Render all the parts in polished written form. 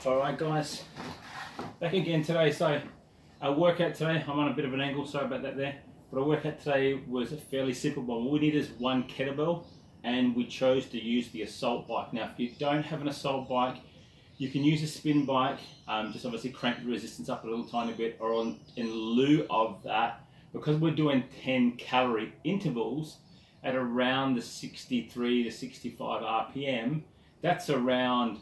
Alright guys, back again today. So our workout today, I'm on a bit of an angle, sorry about that there, but our workout today was a fairly simple one. All we need is one kettlebell, and we chose to use the assault bike. Now if you don't have an assault bike, you can use a spin bike, just obviously crank the resistance up a little tiny bit, or in lieu of that, because we're doing 10 calorie intervals at around the 63 to 65 RPM, that's around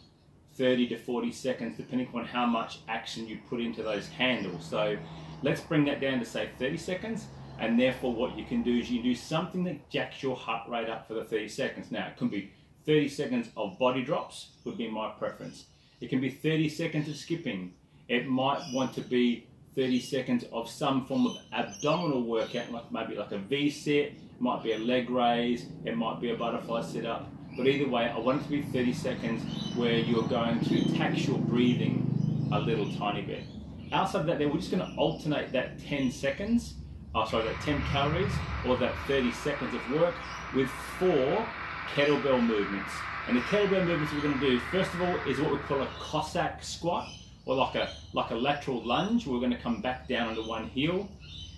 30 to 40 seconds depending on how much action you put into those handles. So let's bring that down to say 30 seconds, and therefore what you can do is you do something that jacks your heart rate up for the 30 seconds. Now it can be 30 seconds of body drops, would be my preference. It can be 30 seconds of skipping. It might want to be 30 seconds of some form of abdominal workout, like maybe like a V-sit, it might be a leg raise, it might be a butterfly sit-up. But either way, I want it to be 30 seconds where you're going to tax your breathing a little tiny bit. Outside of that there, we're just going to alternate that 10 seconds, that 10 calories, or that 30 seconds of work with 4 kettlebell movements. And the kettlebell movements we're going to do, first of all, is what we call a Cossack squat, or like a lateral lunge. We're going to come back down onto one heel.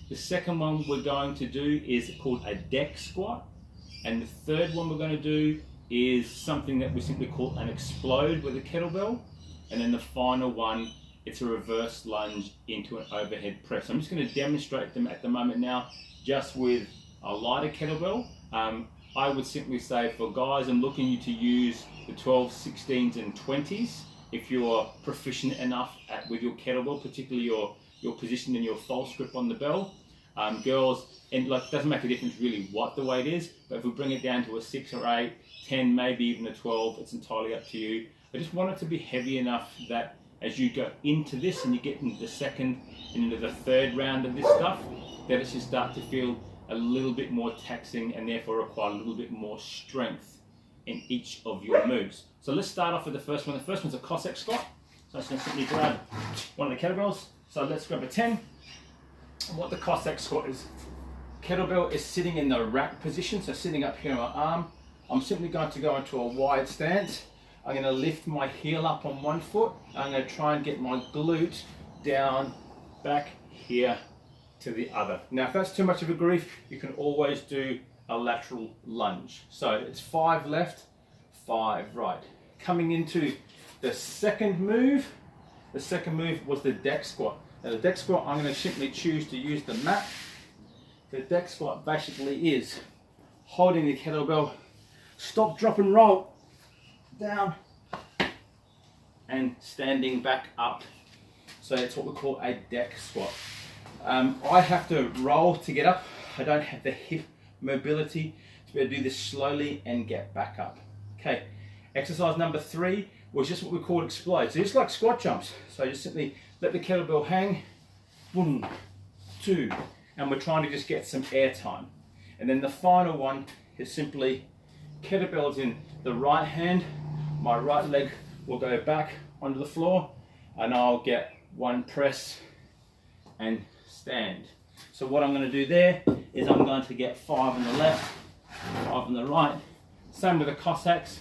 The second one we're going to do is called a deck squat. And the third one we're going to do is something that we simply call an explode with a kettlebell. And then the final one, it's a reverse lunge into an overhead press. I'm just going to demonstrate them at the moment now, just with a lighter kettlebell. I would simply say for guys, I'm looking you to use the 12s, 16s and 20s if you're proficient enough with your kettlebell, particularly your position and your false grip on the bell. Girls, and like, doesn't make a difference really what the weight is, but if we bring it down to a 6 or 8, 10, maybe even a 12, it's entirely up to you. I just want it to be heavy enough that as you go into this and you get into the second and into the third round of this stuff, that it should start to feel a little bit more taxing and therefore require a little bit more strength in each of your moves. So let's start off with the first one. The first one's a Cossack squat. So I'm just going to simply grab one of the kettlebells. So let's grab a 10. And what the Cossack squat is, kettlebell is sitting in the rack position, so sitting up here on my arm. I'm simply going to go into a wide stance. I'm going to lift my heel up on one foot. I'm going to try and get my glute down back here to the other. Now if that's too much of a grief, you can always do a lateral lunge. So it's 5 left, 5 right. Coming into the second move was the deck squat. Now the deck squat, I'm going to simply choose to use the mat. The deck squat basically is holding the kettlebell, stop, drop and roll, down and standing back up. So it's what we call a deck squat. I have to roll to get up. I don't have the hip mobility to be able to do this slowly and get back up. Okay, exercise number 3 was just what we call explode. So just like squat jumps. So just simply let the kettlebell hang, 1, 2, and we're trying to just get some air time. And then the final one is simply kettlebells in the right hand, my right leg will go back onto the floor, and I'll get 1 press and stand. So what I'm going to do there is I'm going to get 5 on the left, 5 on the right. Same with the Cossacks,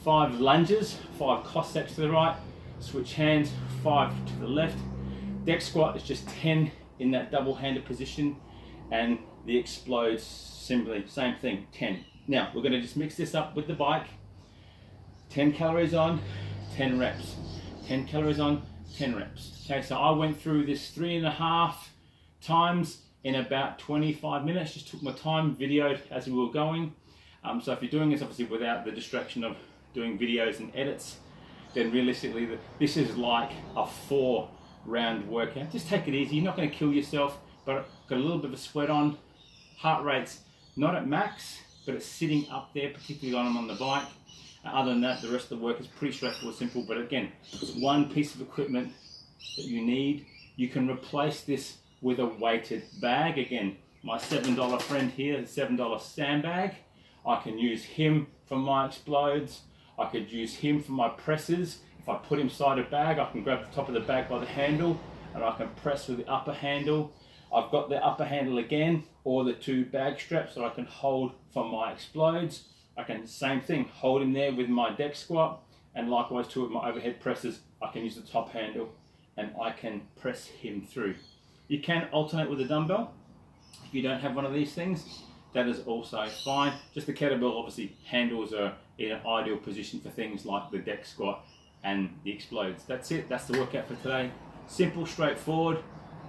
5 lunges, 5 Cossacks to the right, switch hands, 5 to the left. Deck squat is just 10 in that double-handed position, and the explodes simply same thing, 10. Now we're going to just mix this up with the bike. 10 calories on, 10 reps. 10 calories on, 10 reps. Okay, so I went through this 3.5 times in about 25 minutes. Just took my time, videoed as we were going. So if you're doing this obviously without the distraction of doing videos and edits, then realistically this is like a 4-round workout. Just take it easy. You're not going to kill yourself, but got a little bit of a sweat on. Heart rate's not at max, but it's sitting up there, particularly when I'm on the bike. Other than that, the rest of the work is pretty straightforward, simple. But again, it's one piece of equipment that you need. You can replace this with a weighted bag. Again, my $7 friend here, the $7 sandbag. I can use him for my explodes. I could use him for my presses. If I put him inside a bag, I can grab the top of the bag by the handle and I can press with the upper handle. I've got the upper handle again, or the 2 bag straps that I can hold for my explodes. I can, same thing, hold him there with my deck squat, And likewise too with my overhead presses, I can use the top handle and I can press him through. You can alternate with a dumbbell. If you don't have one of these things, that is also fine. Just the kettlebell, obviously handles are in an ideal position for things like the deck squat and the Xplodes. That's it, that's the workout for today. Simple, straightforward.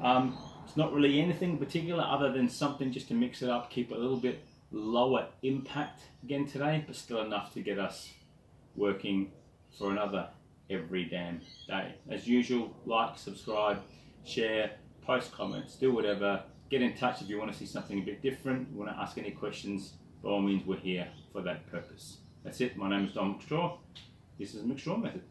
It's not really anything particular other than something just to mix it up, keep it a little bit lower impact again today, but still enough to get us working for another every damn day. As usual, like, subscribe, share, post comments, do whatever. Get in touch if you want to see something a bit different, you want to ask any questions, by all means we're here for that purpose. That's it, my name is Don McStraw. This is the McStraw Method.